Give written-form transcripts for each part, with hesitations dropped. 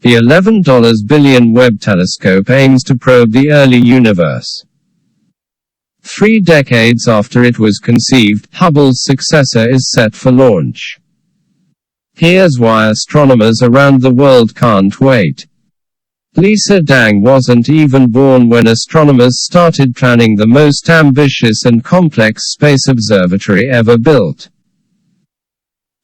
The $11 billion Webb telescope aims to probe the early universe. 3 decades after it was conceived, Hubble's successor is set for launch. Here's why astronomers around the world can't wait. Lisa Dang wasn't even born when astronomers started planning the most ambitious and complex space observatory ever built.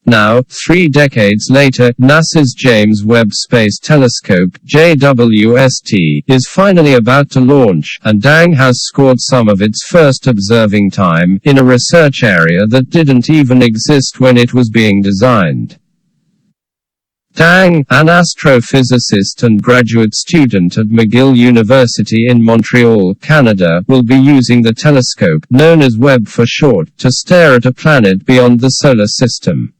Now, 3 decades later, NASA's James Webb Space Telescope, JWST, is finally about to launch, and Dang has scored some of its first observing time, in a research area that didn't even exist when it was being designed. Dang, an astrophysicist and graduate student at McGill University in Montreal, Canada, will be using the telescope, known as Webb for short, to stare at a planet beyond the solar system.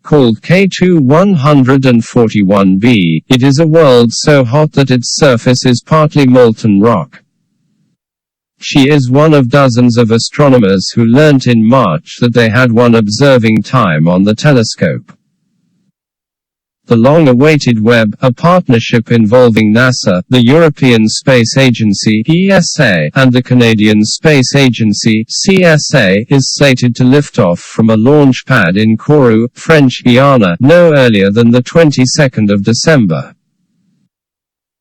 Called K2-141b, it is a world so hot that its surface is partly molten rock. She is one of dozens of astronomers who learnt in March that they had one observing time on the telescope. The long-awaited Webb, a partnership involving NASA, the European Space Agency (ESA), and the Canadian Space Agency (CSA), is slated to lift off from a launch pad in Kourou, French Guiana, no earlier than the 22nd of December.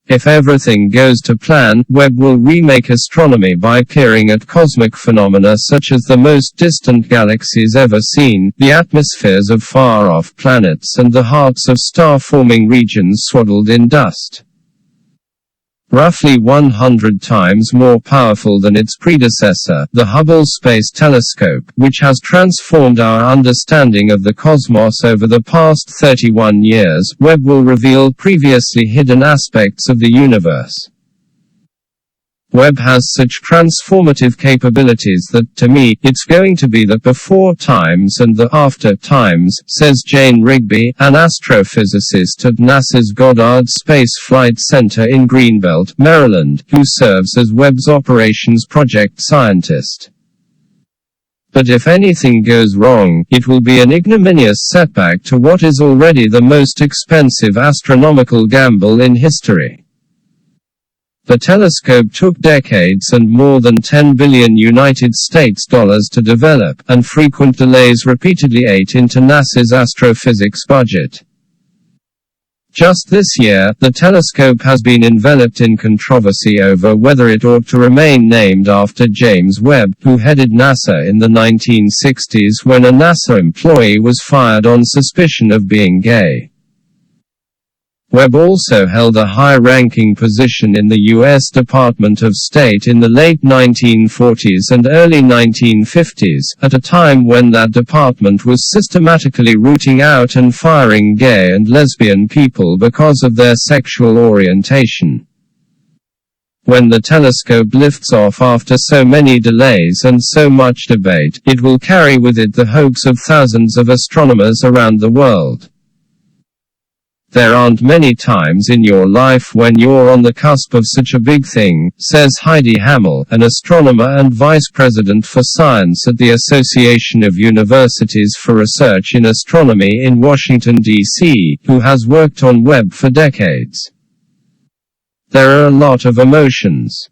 If everything goes to plan, Webb will remake astronomy by peering at cosmic phenomena such as the most distant galaxies ever seen, the atmospheres of far-off planets and the hearts of star-forming regions swaddled in dust. Roughly 100 times more powerful than its predecessor, the Hubble Space Telescope, which has transformed our understanding of the cosmos over the past 31 years, Webb will reveal previously hidden aspects of the universe. Webb has such transformative capabilities that, to me, it's going to be the before times and the after times, says Jane Rigby, an astrophysicist at NASA's Goddard Space Flight Center in Greenbelt, Maryland, who serves as Webb's operations project scientist. But if anything goes wrong, it will be an ignominious setback to what is already the most expensive astronomical gamble in history. The telescope took decades and more than $10 billion United States dollars to develop, and frequent delays repeatedly ate into NASA's astrophysics budget. Just this year, the telescope has been enveloped in controversy over whether it ought to remain named after James Webb, who headed NASA in the 1960s when a NASA employee was fired on suspicion of being gay. Webb also held a high-ranking position in the U.S. Department of State in the late 1940s and early 1950s, at a time when that department was systematically rooting out and firing gay and lesbian people because of their sexual orientation. When the telescope lifts off after so many delays and so much debate, it will carry with it the hopes of thousands of astronomers around the world. There aren't many times in your life when you're on the cusp of such a big thing, says Heidi Hamel, an astronomer and vice president for science at the Association of Universities for Research in Astronomy in Washington, D.C., who has worked on Webb for decades. There are a lot of emotions.